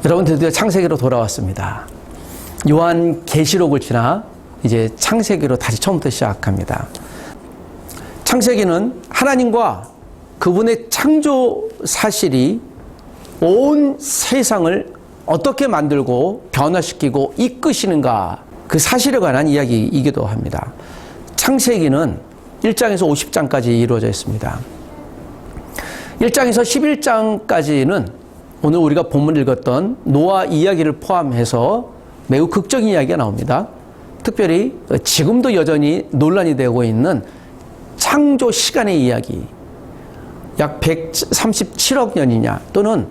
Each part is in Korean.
여러분 드디어 창세기로 돌아왔습니다. 요한 계시록을 지나 이제 창세기로 다시 처음부터 시작합니다. 창세기는 하나님과 그분의 창조 사실이 온 세상을 어떻게 만들고 변화시키고 이끄시는가 그 사실에 관한 이야기이기도 합니다. 창세기는 1장에서 50장까지 이루어져 있습니다. 1장에서 11장까지는 오늘 우리가 본문을 읽었던 노아 이야기를 포함해서 매우 극적인 이야기가 나옵니다. 특별히 지금도 여전히 논란이 되고 있는 창조 시간의 이야기, 약 137억 년이냐 또는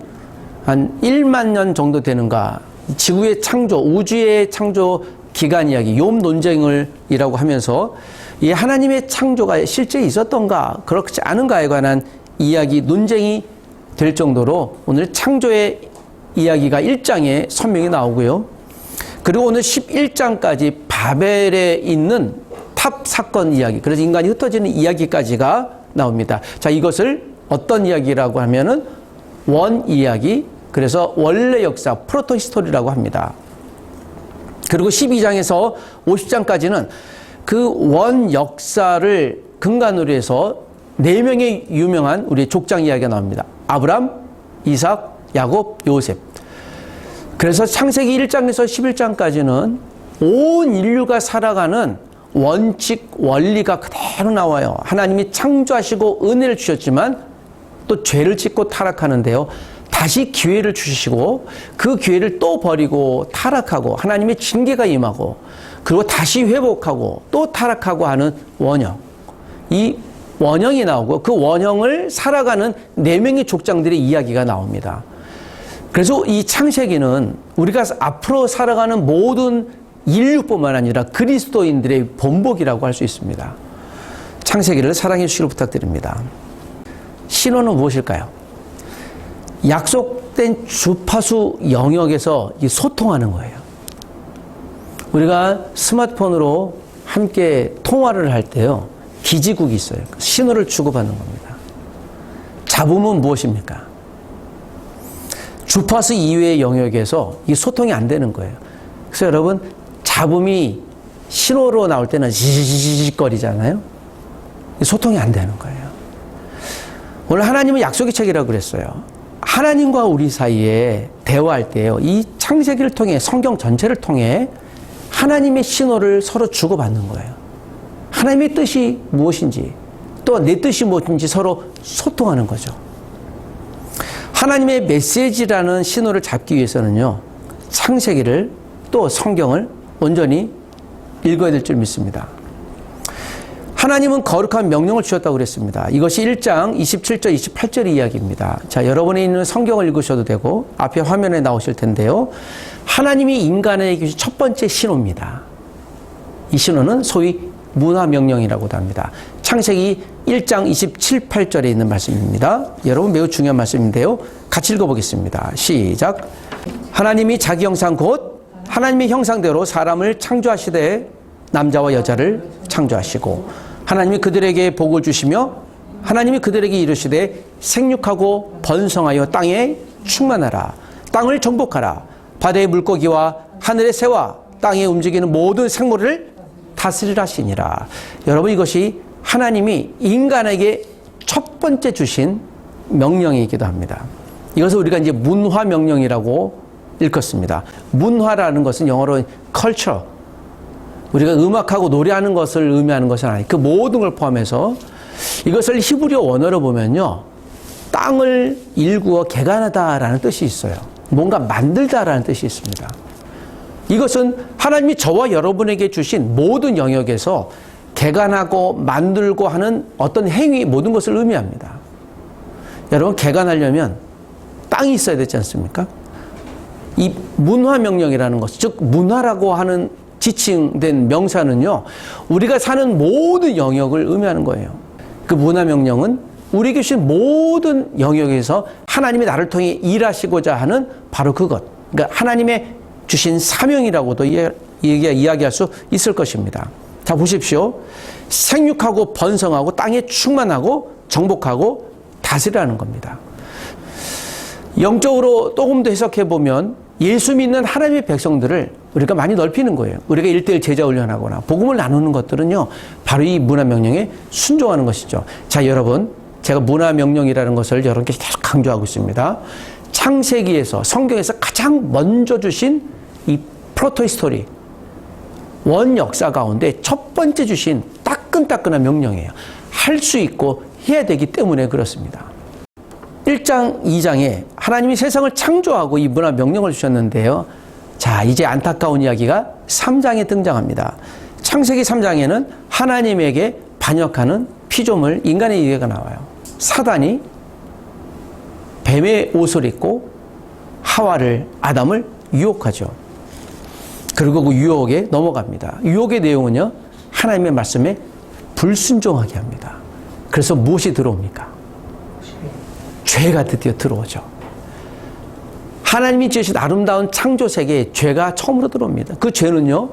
한 1만 년 정도 되는가, 지구의 창조, 우주의 창조 기간 이야기, 욥 논쟁을이라고 하면서 이 하나님의 창조가 실제 있었던가 그렇지 않은가에 관한 이야기, 논쟁이 될 정도로 오늘 창조의 이야기가 1장에 선명히 나오고요. 그리고 오늘 11장까지 바벨에 있는 탑 사건 이야기, 그래서 인간이 흩어지는 이야기까지가 나옵니다. 자, 이것을 어떤 이야기라고 하면은 원 이야기, 그래서 원래 역사, 프로토 히스토리라고 합니다. 그리고 12장에서 50장까지는 그 원 역사를 근간으로 해서 4명의 유명한 우리의 족장 이야기가 나옵니다. 아브람, 이삭, 야곱, 요셉. 그래서 창세기 1장에서 11장까지는 온 인류가 살아가는 원칙, 원리가 그대로 나와요. 하나님이 창조하시고 은혜를 주셨지만 또 죄를 짓고 타락하는데요. 다시 기회를 주시고 그 기회를 또 버리고 타락하고 하나님의 징계가 임하고 그리고 다시 회복하고 또 타락하고 하는 원형. 이 원형이 나오고 그 원형을 살아가는 4명의 족장들의 이야기가 나옵니다. 그래서 이 창세기는 우리가 앞으로 살아가는 모든 인류뿐만 아니라 그리스도인들의 본보기라고 할 수 있습니다. 창세기를 사랑해 주시길 부탁드립니다. 신호는 무엇일까요? 약속된 주파수 영역에서 소통하는 거예요. 우리가 스마트폰으로 함께 통화를 할 때요, 기지국이 있어요. 신호를 주고받는 겁니다. 잡음은 무엇입니까? 주파수 이외의 영역에서 이 소통이 안 되는 거예요. 그래서 여러분, 잡음이 신호로 나올 때는 지지직거리잖아요. 소통이 안 되는 거예요. 오늘 하나님은 약속의 책이라고 그랬어요. 하나님과 우리 사이에 대화할 때요, 이 창세기를 통해, 성경 전체를 통해 하나님의 신호를 서로 주고받는 거예요. 하나님의 뜻이 무엇인지, 또 내 뜻이 무엇인지 서로 소통하는 거죠. 하나님의 메시지라는 신호를 잡기 위해서는요, 창세기를 또 성경을 온전히 읽어야 될 줄 믿습니다. 하나님은 거룩한 명령을 주셨다고 그랬습니다. 이것이 1장 27절, 28절의 이야기입니다. 자, 여러분이 있는 성경을 읽으셔도 되고 앞에 화면에 나오실 텐데요. 하나님이 인간에게 주신 첫 번째 신호입니다. 이 신호는 소위 문화명령이라고도 합니다. 창세기 1장 27, 8절에 있는 말씀입니다. 여러분 매우 중요한 말씀인데요. 같이 읽어보겠습니다. 시작. 하나님이 자기 형상 곧 하나님의 형상대로 사람을 창조하시되 남자와 여자를 창조하시고 하나님이 그들에게 복을 주시며 하나님이 그들에게 이르시되 생육하고 번성하여 땅에 충만하라. 땅을 정복하라. 바다의 물고기와 하늘의 새와 땅에 움직이는 모든 생물을 다스리라 하시니라. 여러분, 이것이 하나님이 인간에게 첫 번째 주신 명령이기도 합니다. 이것을 우리가 이제 문화명령이라고 읽었습니다. 문화라는 것은 영어로 culture, 우리가 음악하고 노래하는 것을 의미하는 것은 아니고 그 모든 걸 포함해서 이것을 히브리어 원어로 보면요, 땅을 일구어 개간하다라는 뜻이 있어요. 뭔가 만들다라는 뜻이 있습니다. 이것은 하나님이 저와 여러분에게 주신 모든 영역에서 개간하고 만들고 하는 어떤 행위, 모든 것을 의미합니다. 여러분, 개간하려면 땅이 있어야 되지 않습니까? 이 문화명령이라는 것, 즉 문화라고 하는 지칭된 명사는요, 우리가 사는 모든 영역을 의미하는 거예요. 그 문화명령은 우리에게 주신 모든 영역에서 하나님이 나를 통해 일하시고자 하는 바로 그것, 그러니까 하나님의 주신 사명이라고도 이야기할 수 있을 것입니다. 자, 보십시오. 생육하고 번성하고 땅에 충만하고 정복하고 다스리라는 겁니다. 영적으로 조금 더 해석해 보면 예수 믿는 하나님의 백성들을 우리가 많이 넓히는 거예요. 우리가 1:1 제자 훈련하거나 복음을 나누는 것들은요, 바로 이 문화명령에 순종하는 것이죠. 자, 여러분, 제가 문화명령이라는 것을 여러분께 계속 강조하고 있습니다. 창세기에서, 성경에서 가장 먼저 주신 이 프로토히스토리, 원 역사 가운데 첫 번째 주신 따끈따끈한 명령이에요. 할 수 있고 해야 되기 때문에 그렇습니다. 1장, 2장에 하나님이 세상을 창조하고 이 문화 명령을 주셨는데요. 자, 이제 안타까운 이야기가 3장에 등장합니다. 창세기 3장에는 하나님에게 반역하는 피조물, 인간의 이야기가 나와요. 사단이 뱀의 옷을 입고 아담을 유혹하죠. 그리고 그 유혹에 넘어갑니다. 유혹의 내용은요, 하나님의 말씀에 불순종하게 합니다. 그래서 무엇이 들어옵니까? 죄가 드디어 들어오죠. 하나님이 지으신 아름다운 창조 세계에 죄가 처음으로 들어옵니다. 그 죄는요,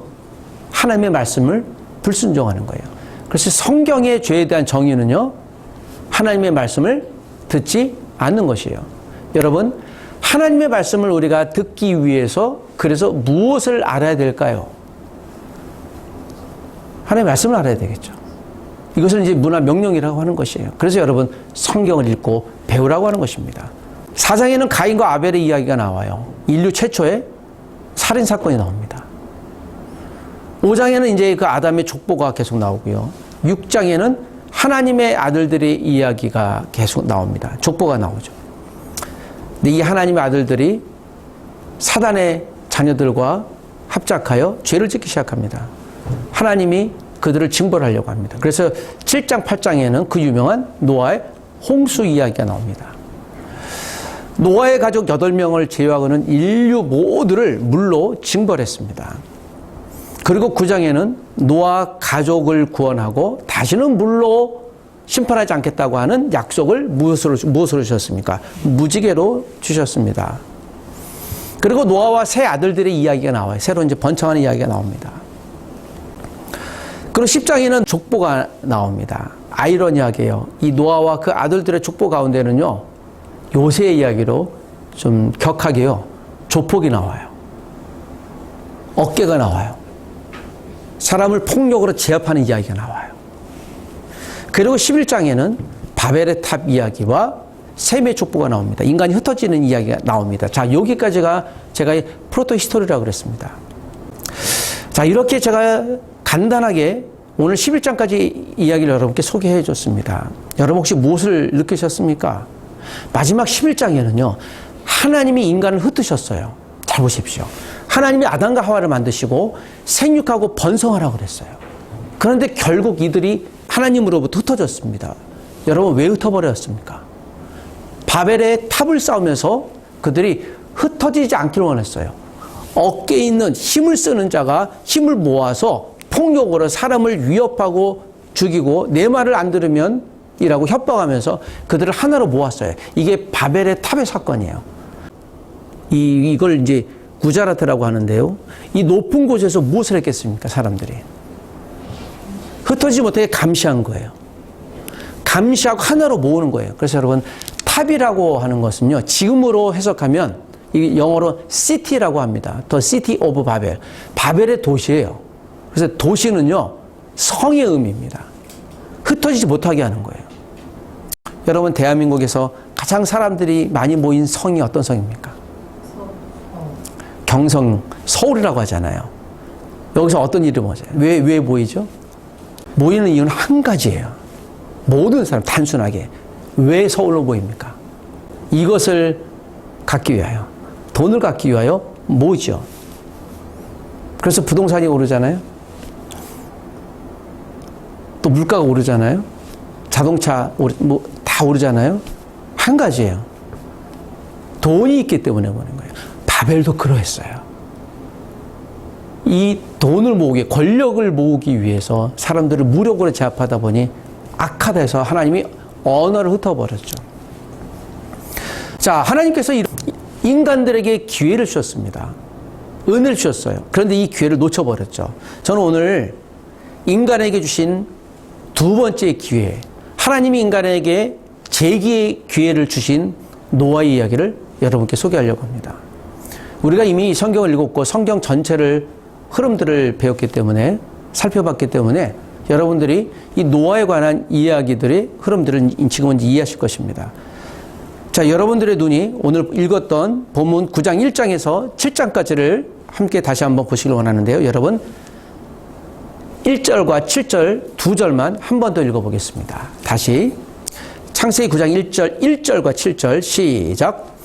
하나님의 말씀을 불순종하는 거예요. 그래서 성경의 죄에 대한 정의는요, 하나님의 말씀을 듣지 않는 것이에요. 여러분, 하나님의 말씀을 우리가 듣기 위해서 그래서 무엇을 알아야 될까요? 하나님의 말씀을 알아야 되겠죠. 이것을 이제 문화 명령이라고 하는 것이에요. 그래서 여러분, 성경을 읽고 배우라고 하는 것입니다. 4장에는 가인과 아벨의 이야기가 나와요. 인류 최초의 살인 사건이 나옵니다. 5장에는 이제 그 아담의 족보가 계속 나오고요. 6장에는 하나님의 아들들의 이야기가 계속 나옵니다. 족보가 나오죠. 근데 이 하나님의 아들들이 사단의 자녀들과 합작하여 죄를 짓기 시작합니다. 하나님이 그들을 징벌하려고 합니다. 그래서 7장, 8장에는 그 유명한 노아의 홍수 이야기가 나옵니다. 노아의 가족 8명을 제외하고는 인류 모두를 물로 징벌했습니다. 그리고 9장에는 노아 가족을 구원하고 다시는 물로 심판하지 않겠다고 하는 약속을 무엇으로 주셨습니까? 무지개로 주셨습니다. 그리고 노아와 세 아들들의 이야기가 나와요. 새로 이제 번창하는 이야기가 나옵니다. 그리고 10장에는 족보가 나옵니다. 아이러니하게요. 이 노아와 그 아들들의 족보 가운데는요, 요새의 이야기로 좀 격하게요, 조폭이 나와요. 어깨가 나와요. 사람을 폭력으로 제압하는 이야기가 나와요. 그리고 11장에는 바벨의 탑 이야기와 셈의 족보가 나옵니다. 인간이 흩어지는 이야기가 나옵니다. 자, 여기까지가 제가 프로토 히스토리라고 그랬습니다. 자, 이렇게 제가 간단하게 오늘 11장까지 이야기를 여러분께 소개해 줬습니다. 여러분 혹시 무엇을 느끼셨습니까? 마지막 11장에는요, 하나님이 인간을 흩으셨어요. 잘 보십시오. 하나님이 아담과 하와를 만드시고 생육하고 번성하라고 그랬어요. 그런데 결국 이들이 하나님으로부터 흩어졌습니다. 여러분, 왜 흩어버렸습니까? 바벨의 탑을 쌓으면서 그들이 흩어지지 않기를 원했어요. 어깨에 있는 힘을 쓰는 자가 힘을 모아서 폭력으로 사람을 위협하고 죽이고 내 말을 안 들으면 이라고 협박하면서 그들을 하나로 모았어요. 이게 바벨의 탑의 사건이에요. 이걸 이제 구자라트라고 하는데요. 이 높은 곳에서 무엇을 했겠습니까? 사람들이. 흩어지지 못하게 감시한 거예요. 감시하고 하나로 모으는 거예요. 그래서 여러분, 탑이라고 하는 것은요, 지금으로 해석하면 이 영어로 city라고 합니다. The city of 바벨. 바벨의 도시예요. 그래서 도시는요, 성의 의미입니다. 흩어지지 못하게 하는 거예요. 여러분, 대한민국에서 가장 사람들이 많이 모인 성이 어떤 성입니까? 경성, 서울이라고 하잖아요. 여기서 어떤 일이 모여요? 왜 모이죠? 모이는 이유는 한 가지예요. 모든 사람, 단순하게. 왜 서울로 모입니까? 이것을 갖기 위하여, 돈을 갖기 위하여 모이죠. 그래서 부동산이 오르잖아요. 또 물가가 오르잖아요. 자동차 다 오르잖아요. 한 가지예요. 돈이 있기 때문에 모는 거예요. 바벨도 그러했어요. 이 돈을 모으기, 권력을 모으기 위해서 사람들을 무력으로 제압하다 보니 악하다 해서 하나님이 언어를 흩어버렸죠. 자, 하나님께서 인간들에게 기회를 주셨습니다. 은혜를 주셨어요. 그런데 이 기회를 놓쳐버렸죠. 저는 오늘 인간에게 주신 두 번째 기회, 하나님이 인간에게 재기의 기회를 주신 노아의 이야기를 여러분께 소개하려고 합니다. 우리가 이미 성경을 읽었고 성경 전체를 흐름들을 배웠기 때문에 살펴봤기 때문에 여러분들이 이 노아에 관한 이야기들의 흐름들을 지금은 이해하실 것입니다. 자, 여러분들의 눈이 오늘 읽었던 본문 9장 1장에서 7장까지를 함께 다시 한번 보시길 원하는데요. 여러분 1절과 7절 두 절만 한 번 더 읽어보겠습니다. 다시 창세기 9장 1절과 7절 시작.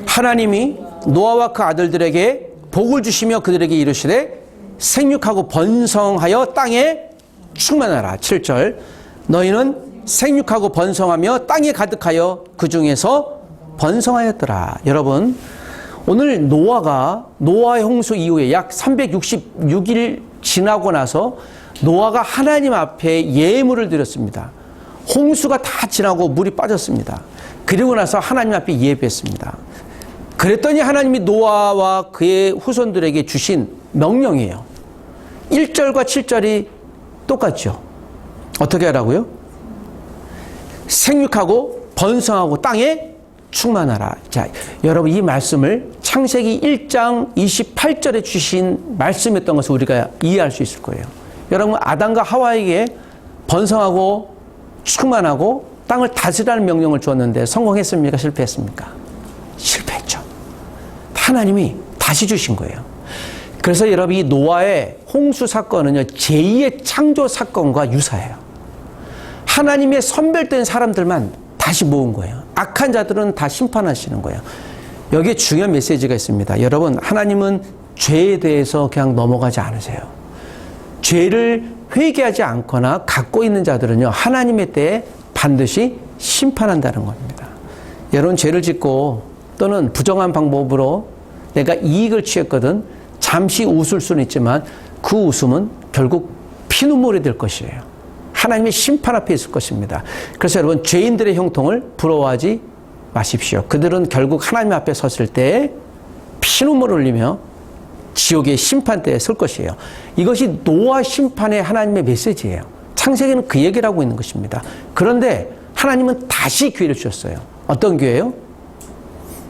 하나님이 노아와 그 아들들에게 복을 주시며 그들에게 이르시되 생육하고 번성하여 땅에 충만하라. 7절 너희는 생육하고 번성하며 땅에 가득하여 그 중에서 번성하였더라. 여러분 오늘 노아의 홍수 이후에 약 366일 지나고 나서 노아가 하나님 앞에 예물을 드렸습니다. 홍수가 다 지나고 물이 빠졌습니다. 그리고 나서 하나님 앞에 예배했습니다. 그랬더니 하나님이 노아와 그의 후손들에게 주신 명령이에요. 1절과 7절이 똑같죠. 어떻게 하라고요? 생육하고 번성하고 땅에 충만하라. 자, 여러분 이 말씀을 창세기 1장 28절에 주신 말씀이었던 것을 우리가 이해할 수 있을 거예요. 여러분 아담과 하와에게 번성하고 충만하고 땅을 다스리라는 명령을 주었는데 성공했습니까? 실패했습니까? 실패했죠. 하나님이 다시 주신 거예요. 그래서 여러분 이 노아의 홍수 사건은요 제2의 창조 사건과 유사해요. 하나님의 선별된 사람들만 다시 모은 거예요. 악한 자들은 다 심판하시는 거예요. 여기에 중요한 메시지가 있습니다. 여러분 하나님은 죄에 대해서 그냥 넘어가지 않으세요. 죄를 회개하지 않거나 갖고 있는 자들은요 하나님의 때에 반드시 심판한다는 겁니다. 여러분 죄를 짓고 또는 부정한 방법으로 내가 이익을 취했거든 잠시 웃을 수는 있지만 그 웃음은 결국 피눈물이 될 것이에요. 하나님의 심판 앞에 있을 것입니다. 그래서 여러분 죄인들의 형통을 부러워하지 마십시오. 그들은 결국 하나님 앞에 섰을 때 피눈물을 흘리며 지옥의 심판대에 설 것이에요. 이것이 노아 심판의 하나님의 메시지예요. 창세기는 그 얘기를 하고 있는 것입니다. 그런데 하나님은 다시 기회를 주셨어요. 어떤 기회예요?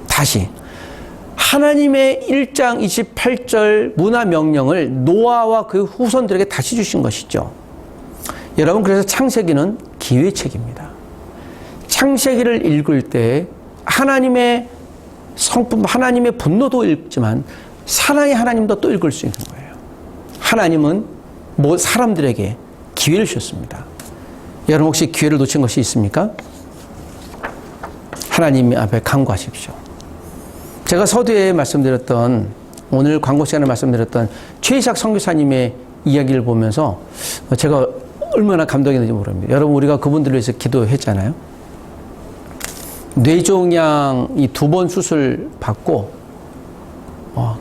다시 하나님의 1장 28절 문화 명령을 노아와 그 후손들에게 다시 주신 것이죠. 여러분 그래서 창세기는 기회책입니다. 창세기를 읽을 때 하나님의 성품, 하나님의 분노도 읽지만 사랑의 하나님도 또 읽을 수 있는 거예요. 하나님은 사람들에게 기회를 주셨습니다. 여러분 혹시 기회를 놓친 것이 있습니까? 하나님 앞에 간구하십시오. 제가 서두에 말씀드렸던 오늘 광고 시간에 말씀드렸던 최이삭 선교사님의 이야기를 보면서 제가 얼마나 감동이 되는지 모릅니다. 여러분 우리가 그분들을 위해서 기도했잖아요. 뇌종양 이 2번 수술 받고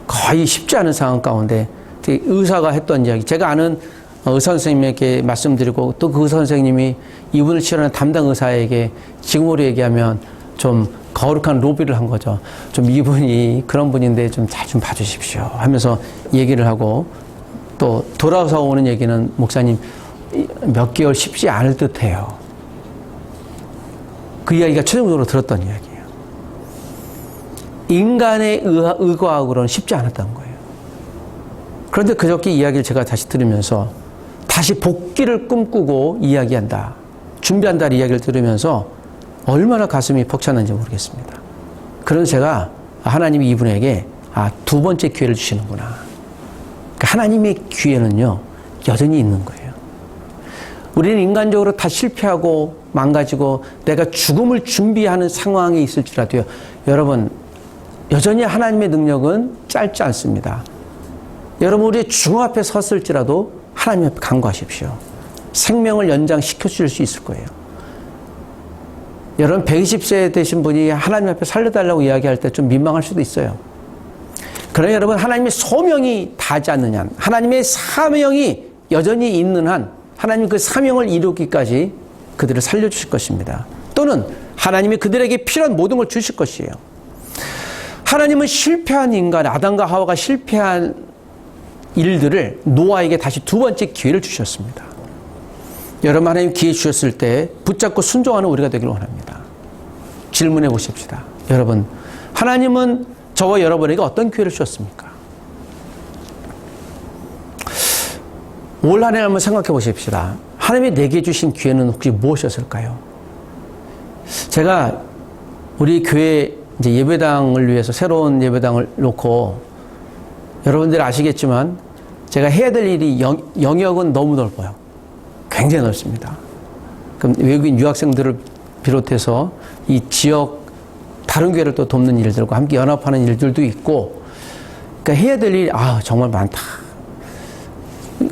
거의 쉽지 않은 상황 가운데 의사가 했던 이야기 제가 아는 의사 선생님에게 말씀드리고 또 그 의사 선생님이 이분을 치료하는 담당 의사에게 지금으로 얘기하면 좀 거룩한 로비를 한 거죠. 좀 이분이 그런 분인데 좀 잘 좀 봐주십시오 하면서 얘기를 하고 또 돌아서 오는 얘기는 목사님 몇 개월 쉽지 않을 듯해요. 그 이야기가 최종적으로 들었던 이야기예요. 인간의 의과학으로는 쉽지 않았던 거예요. 그런데 그저께 이야기를 제가 다시 들으면서 다시 복귀를 꿈꾸고 이야기한다, 준비한다는 이야기를 들으면서 얼마나 가슴이 벅찼는지 모르겠습니다. 그래서 제가 하나님이 이분에게 2번째 기회를 주시는구나. 그러니까 하나님의 기회는요 여전히 있는 거예요. 우리는 인간적으로 다 실패하고 망가지고 내가 죽음을 준비하는 상황에 있을지라도요 여러분 여전히 하나님의 능력은 짧지 않습니다. 여러분 우리의 죽음 앞에 섰을지라도 하나님 앞에 간구하십시오. 생명을 연장시켜 주실 수 있을 거예요. 여러분 120세 되신 분이 하나님 앞에 살려달라고 이야기할 때 좀 민망할 수도 있어요. 그러나 여러분 하나님의 소명이 다하지 않는 한, 하나님의 사명이 여전히 있는 한 하나님 그 사명을 이루기까지 그들을 살려주실 것입니다. 또는 하나님이 그들에게 필요한 모든 걸 주실 것이에요. 하나님은 실패한 인간, 아담과 하와가 실패한 일들을 노아에게 다시 2번째 기회를 주셨습니다. 여러분 하나님 기회 주셨을 때 붙잡고 순종하는 우리가 되기를 원합니다. 질문해 보십시다. 여러분 하나님은 저와 여러분에게 어떤 기회를 주셨습니까? 올 한 해 한번 생각해 보십시다. 하나님이 내게 주신 기회는 혹시 무엇이었을까요? 제가 우리 교회 이제 예배당을 위해서 새로운 예배당을 놓고 여러분들 아시겠지만 제가 해야 될 일이 영역은 너무 넓어요. 굉장히 넓습니다. 그럼 외국인 유학생들을 비롯해서 이 지역 다른 교회를 또 돕는 일들과 함께 연합하는 일들도 있고, 그러니까 해야 될 일이 정말 많다.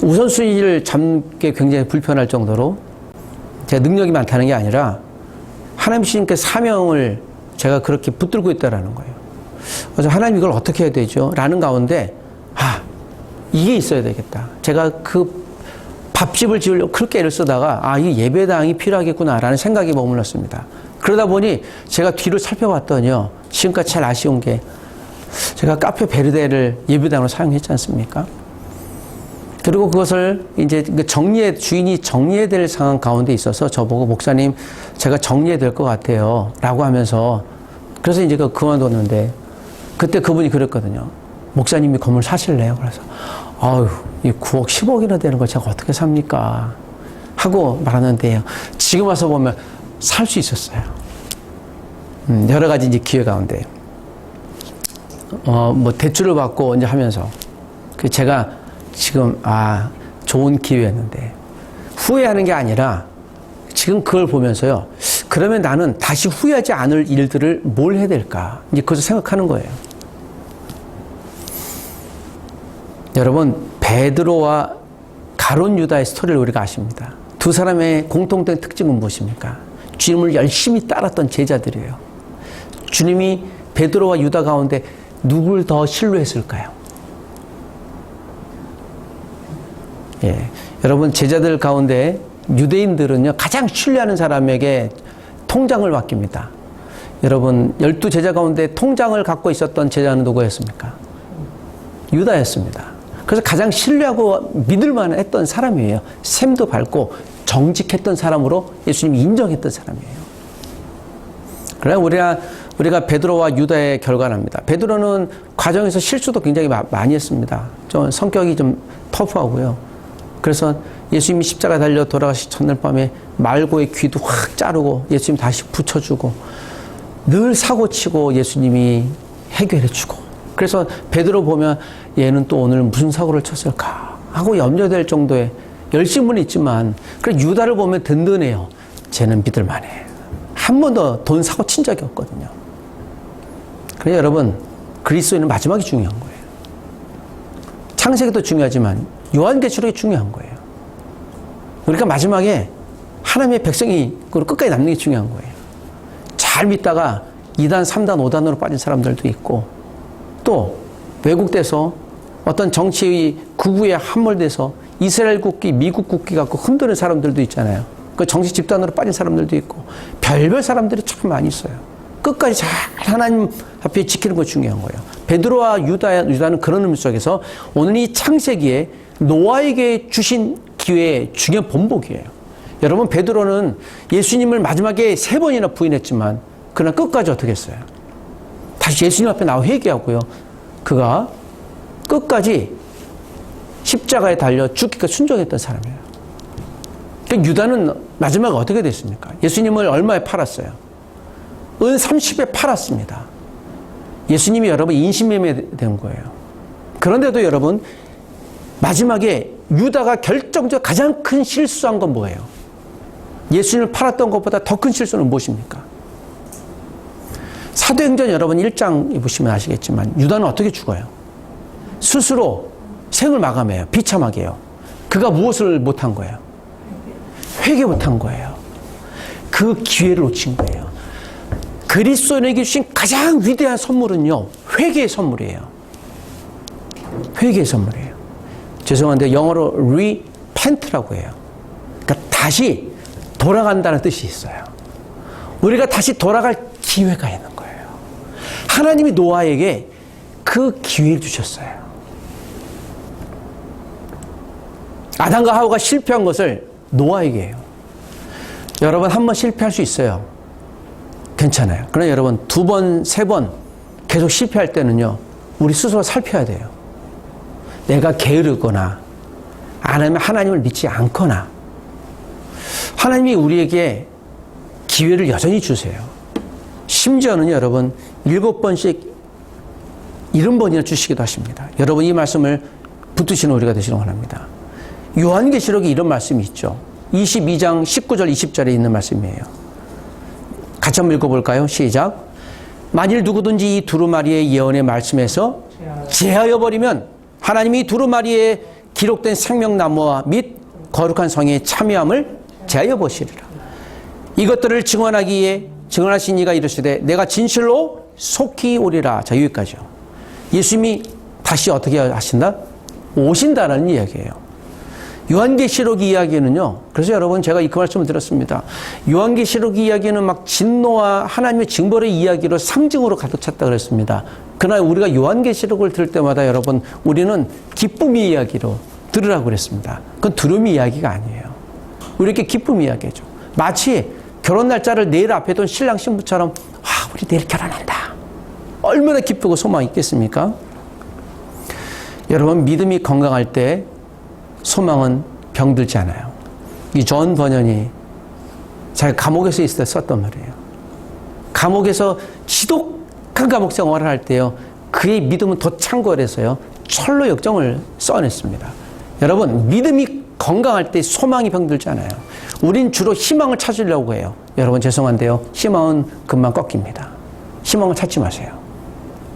우선순위를 잡기 굉장히 불편할 정도로 제가 능력이 많다는 게 아니라 하나님 주신께 사명을 제가 그렇게 붙들고 있다라는 거예요. 그래서 하나님 이걸 어떻게 해야 되죠? 라는 가운데 이게 있어야 되겠다. 제가 그 밥집을 지으려고 그렇게 애를 쓰다가 이 예배당이 필요하겠구나라는 생각이 머물렀습니다. 그러다 보니 제가 뒤를 살펴봤더니요, 지금까지 잘 아쉬운 게 제가 카페 베르데를 예배당으로 사용했지 않습니까? 그리고 그것을 이제 주인이 정리해야 될 상황 가운데 있어서 저보고 목사님 제가 정리해야 될 것 같아요 라고 하면서, 그래서 이제 그만뒀는데 그때 그분이 그랬거든요. 목사님이 건물 사실래요? 그래서 이 9억 10억이나 되는 걸 제가 어떻게 삽니까? 하고 말하는데요, 지금 와서 보면 살 수 있었어요. 여러 가지 이제 기회 가운데 뭐 대출을 받고 이제 하면서 제가 지금 좋은 기회였는데 후회하는 게 아니라 지금 그걸 보면서요, 그러면 나는 다시 후회하지 않을 일들을 뭘 해야 될까? 이제 그것을 생각하는 거예요. 여러분, 베드로와 가룟 유다의 스토리를 우리가 아십니다. 두 사람의 공통된 특징은 무엇입니까? 주님을 열심히 따랐던 제자들이에요. 주님이 베드로와 유다 가운데 누굴 더 신뢰했을까요? 여러분, 제자들 가운데 유대인들은요, 가장 신뢰하는 사람에게 통장을 맡깁니다. 여러분, 12제자 가운데 통장을 갖고 있었던 제자는 누구였습니까? 유다였습니다. 그래서 가장 신뢰하고 믿을만 했던 사람이에요. 샘도 밟고 정직했던 사람으로 예수님이 인정했던 사람이에요. 그러나 우리가 베드로와 유다의 결과를 합니다. 베드로는 과정에서 실수도 굉장히 많이 했습니다. 좀 성격이 좀 터프하고요. 그래서 예수님이 십자가 달려 돌아가시 첫날 밤에 말고의 귀도 확 자르고 예수님 다시 붙여주고 늘 사고치고 예수님이 해결해주고, 그래서 베드로 보면 얘는 또 오늘 무슨 사고를 쳤을까 하고 염려될 정도의 열심은 있지만, 그래 유다를 보면 든든해요. 쟤는 믿을만해. 한 번도 돈 사고 친 적이 없거든요. 그래 여러분, 그리스도인은 마지막이 중요한 거예요. 창세기도 중요하지만 요한계시록이 중요한 거예요. 우리가 마지막에 하나님의 백성이 끝까지 남는 게 중요한 거예요. 잘 믿다가 2단, 3단, 5단으로 빠진 사람들도 있고, 또 외국돼서 어떤 정치의 극우에 함몰돼서 이스라엘 국기, 미국 국기 갖고 흔드는 사람들도 있잖아요. 그 정치 집단으로 빠진 사람들도 있고, 별별 사람들이 참 많이 있어요. 끝까지 잘 하나님 앞에 지키는 거 중요한 거예요. 베드로와 유다는 그런 의미 속에서 오늘 이 창세기에 노아에게 주신 기회의 중요한 본보기예요. 여러분, 베드로는 예수님을 마지막에 3번이나 부인했지만 그러나 끝까지 어떻게 했어요? 다시 예수님 앞에 나와 회개하고요. 그가 끝까지 십자가에 달려 죽기까지 순종했던 사람이에요. 그러니까 유다는 마지막에 어떻게 됐습니까? 예수님을 얼마에 팔았어요? 은 30에 팔았습니다. 예수님이 여러분 인신매매된 거예요. 그런데도 여러분, 마지막에 유다가 결정적 가장 큰 실수한 건 뭐예요? 예수님을 팔았던 것보다 더 큰 실수는 무엇입니까? 사도행전 여러분 1장 보시면 아시겠지만 유다는 어떻게 죽어요? 스스로 생을 마감해요. 비참하게 해요. 그가 무엇을 못한 거예요? 회개 못한 거예요. 그 기회를 놓친 거예요. 그리스도인에게 주신 가장 위대한 선물은요, 회개의 선물이에요. 회개의 선물이에요. 죄송한데 영어로 repent라고 해요. 그러니까 다시 돌아간다는 뜻이 있어요. 우리가 다시 돌아갈 기회가 있는 거예요. 하나님이 노아에게 그 기회를 주셨어요. 아담과 하와가 실패한 것을 노아에게 해요. 여러분, 한 번 실패할 수 있어요. 괜찮아요. 그러나 여러분, 2번, 3번 계속 실패할 때는요, 우리 스스로 살펴야 돼요. 내가 게으르거나 아니면 하나님을 믿지 않거나 하나님이 우리에게 기회를 여전히 주세요. 심지어는 여러분 7번씩 70번이나 주시기도 하십니다. 여러분 이 말씀을 붙드시는 우리가 되시길 원합니다. 요한계시록에 이런 말씀이 있죠. 22장 19절 20절에 있는 말씀이에요. 같이 한번 읽어볼까요? 시작. 만일 누구든지 이 두루마리의 예언의 말씀에서 제하여 버리면 하나님이 두루마리에 기록된 생명나무와 및 거룩한 성에 참여함을 제하여 보시리라. 이것들을 증언하신 이가 이르시되 내가 진실로 속히 오리라. 자, 여기까지요. 예수님이 다시 어떻게 하신다? 오신다라는 이야기예요. 요한계시록 이야기는요. 그래서 여러분 제가 그 말씀을 드렸습니다. 요한계시록 이야기는 막 진노와 하나님의 징벌의 이야기로 상징으로 가득 찼다 그랬습니다. 그러나 우리가 요한계시록을 들을 때마다 여러분 우리는 기쁨의 이야기로 들으라고 그랬습니다. 그건 두려움의 이야기가 아니에요. 우리에게 기쁨의 이야기죠. 마치 결혼 날짜를 내일 앞에 둔 신랑 신부처럼 우리 내일 결혼한다. 얼마나 기쁘고 소망이 있겠습니까? 여러분 믿음이 건강할 때 소망은 병들지 않아요. 이 존 버년이 자기가 감옥에서 있을 때 썼단 말이에요. 감옥에서 지독한 감옥 생활을 할 때요. 그의 믿음은 더 창궐해서요. 철로 역정을 써냈습니다. 여러분 믿음이 건강할 때 소망이 병들지 않아요. 우린 주로 희망을 찾으려고 해요. 여러분 죄송한데요. 희망은 금방 꺾입니다. 희망을 찾지 마세요.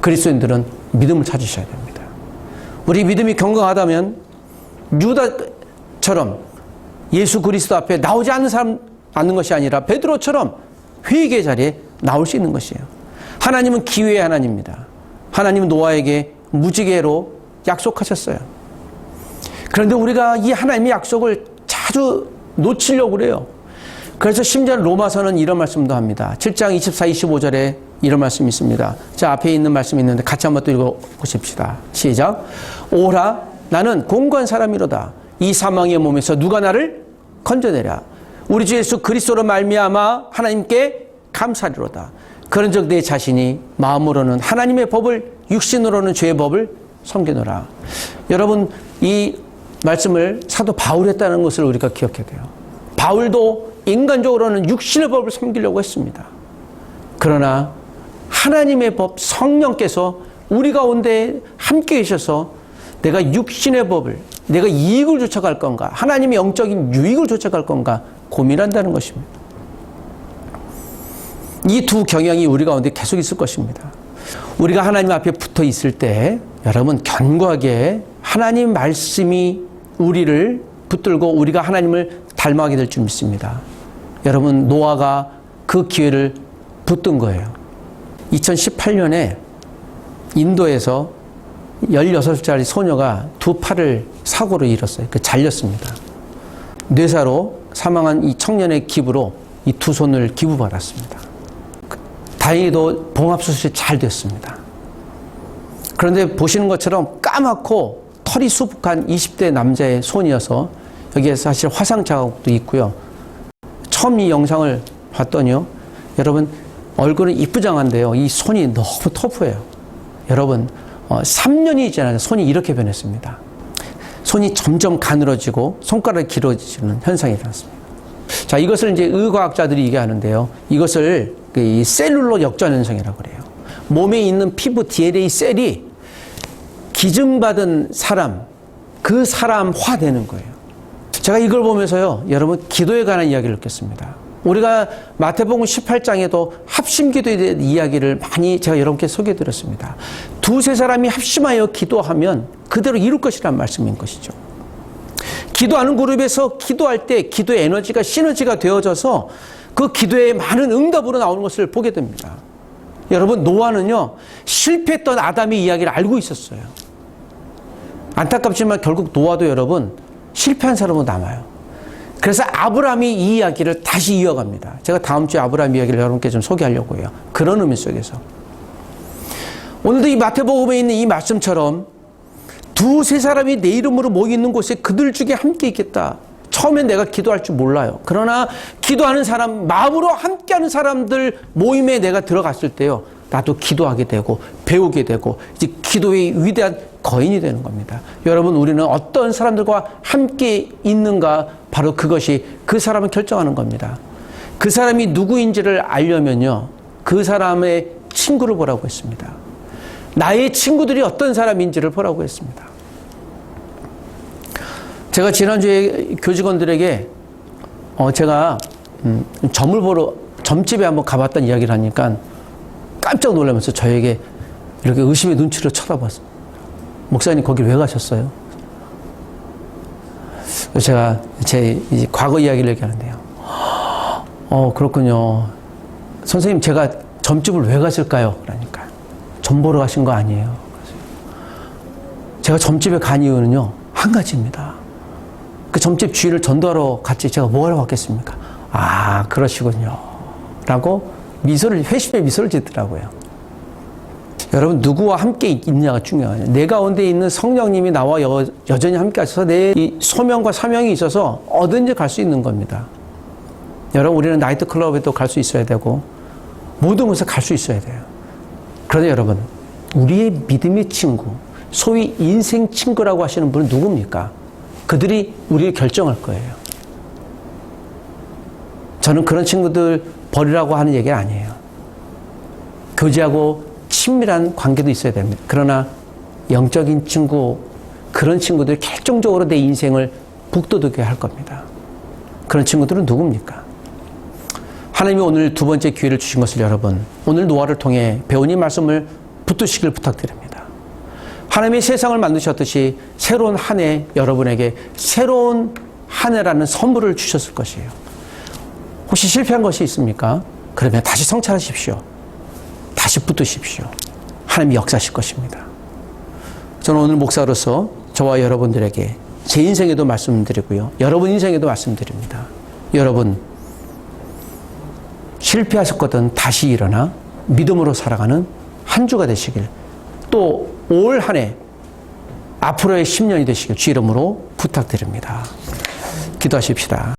그리스도인들은 믿음을 찾으셔야 됩니다. 우리 믿음이 건강하다면 유다처럼 예수 그리스도 앞에 나오지 않는 것이 아니라 베드로처럼 회개의 자리에 나올 수 있는 것이에요. 하나님은 기회의 하나님입니다. 하나님은 노아에게 무지개로 약속하셨어요. 그런데 우리가 이 하나님의 약속을 자주 놓치려고 그래요. 그래서 심지어 로마서는 이런 말씀도 합니다. 7장 24, 25절에 이런 말씀이 있습니다. 자, 앞에 있는 말씀이 있는데 같이 한번 또 읽어보십시다. 시작. 오라 나는 공고한 사람이로다. 이 사망의 몸에서 누가 나를 건져내랴. 우리 주 예수 그리스도로 말미암아 하나님께 감사리로다. 그런즉 내 자신이 마음으로는 하나님의 법을 육신으로는 죄의 법을 섬기노라. 여러분 이 말씀을 사도 바울이 했다는 것을 우리가 기억해야 돼요. 바울도 인간적으로는 육신의 법을 섬기려고 했습니다. 그러나 하나님의 법 성령께서 우리 가운데 함께 계셔서 내가 육신의 법을 내가 이익을 쫓아갈 건가 하나님의 영적인 유익을 쫓아갈 건가 고민한다는 것입니다. 이 두 경향이 우리 가운데 계속 있을 것입니다. 우리가 하나님 앞에 붙어 있을 때 여러분 견고하게 하나님 말씀이 우리를 붙들고 우리가 하나님을 닮아가게 될 줄 믿습니다. 여러분 노아가 그 기회를 붙든 거예요. 2018년에 인도에서 16살짜리 소녀가 두 팔을 사고로 잃었어요. 잘렸습니다. 뇌사로 사망한 이 청년의 기부로 이 두 손을 기부받았습니다. 다행히도 봉합수술이 잘 됐습니다. 그런데 보시는 것처럼 까맣고 털이 수북한 20대 남자의 손이어서 여기에 사실 화상 자국도 있고요. 처음 이 영상을 봤더니요. 여러분 얼굴은 이쁘장한데요. 이 손이 너무 터프해요. 여러분 3년이 지나서 손이 이렇게 변했습니다. 손이 점점 가늘어지고 손가락이 길어지는 현상이 일어났습니다. 자, 이것을 이제 의과학자들이 얘기하는데요. 이것을 이 셀룰러 역전 현상이라고 그래요. 몸에 있는 피부 DNA 셀이 기증받은 사람, 그 사람화 되는 거예요. 제가 이걸 보면서요, 여러분 기도에 관한 이야기를 읽겠습니다. 우리가 마태복음 18장에도 합심기도에 대한 이야기를 많이 제가 여러분께 소개해드렸습니다. 두세 사람이 합심하여 기도하면 그대로 이룰 것이라는 말씀인 것이죠. 기도하는 그룹에서 기도할 때 기도의 에너지가 시너지가 되어져서 그 기도에 많은 응답으로 나오는 것을 보게 됩니다. 여러분 노아는요 실패했던 아담의 이야기를 알고 있었어요. 안타깝지만 결국 노아도 여러분 실패한 사람으로 남아요. 그래서 아브라함이 이 이야기를 다시 이어갑니다. 제가 다음 주에 아브라함 이야기를 여러분께 좀 소개하려고 해요. 그런 의미 속에서 오늘도 이 마태복음에 있는 이 말씀처럼 두세 사람이 내 이름으로 모여 있는 곳에 그들 중에 함께 있겠다. 처음엔 내가 기도할 줄 몰라요. 그러나 기도하는 사람, 마음으로 함께하는 사람들 모임에 내가 들어갔을 때요. 나도 기도하게 되고 배우게 되고 이제 기도의 위대한 거인이 되는 겁니다. 여러분, 우리는 어떤 사람들과 함께 있는가, 바로 그것이 그 사람을 결정하는 겁니다. 그 사람이 누구인지를 알려면요, 그 사람의 친구를 보라고 했습니다. 나의 친구들이 어떤 사람인지를 보라고 했습니다. 제가 지난주에 교직원들에게 제가 점을 보러 점집에 한번 가봤다는 이야기를 하니까 깜짝 놀라면서 저에게 이렇게 의심의 눈치로 쳐다봤습니다. 목사님, 거길 왜 가셨어요? 제가 제 이제 과거 이야기를 얘기하는데요. 그렇군요. 선생님, 제가 점집을 왜 갔을까요? 그러니까 점 보러 가신 거 아니에요. 제가 점집에 간 이유는요, 한 가지입니다. 그 점집 주인을 전도하러 갔지 제가 뭐하러 갔겠습니까? 아, 그러시군요. 라고 회심의 미소를 짓더라고요. 여러분, 누구와 함께 있느냐가 중요해요. 내 가운데 있는 성령님이 나와 여전히 함께 하셔서 내 이 소명과 사명이 있어서 어딘지 갈 수 있는 겁니다. 여러분, 우리는 나이트클럽에도 갈 수 있어야 되고 모든 곳에 갈 수 있어야 돼요. 그런데 여러분, 우리의 믿음의 친구, 소위 인생 친구라고 하시는 분은 누굽니까? 그들이 우리를 결정할 거예요. 저는 그런 친구들 버리라고 하는 얘기가 아니에요. 교제하고 친밀한 관계도 있어야 됩니다. 그러나 영적인 친구, 그런 친구들이 결정적으로 내 인생을 북돋우게 할 겁니다. 그런 친구들은 누굽니까? 하나님이 오늘 두 번째 기회를 주신 것을 여러분, 오늘 노아를 통해 배운 이 말씀을 붙드시길 부탁드립니다. 하나님이 세상을 만드셨듯이 새로운 한 해, 여러분에게 새로운 한 해라는 선물을 주셨을 것이에요. 혹시 실패한 것이 있습니까? 그러면 다시 성찰하십시오. 다시 붙드십시오. 하나님이 역사하실 것입니다. 저는 오늘 목사로서 저와 여러분들에게 제 인생에도 말씀드리고요, 여러분 인생에도 말씀드립니다. 여러분, 실패하셨거든 다시 일어나 믿음으로 살아가는 한 주가 되시길, 또 올 한 해 앞으로의 10년이 되시길 주 이름으로 부탁드립니다. 기도하십시다.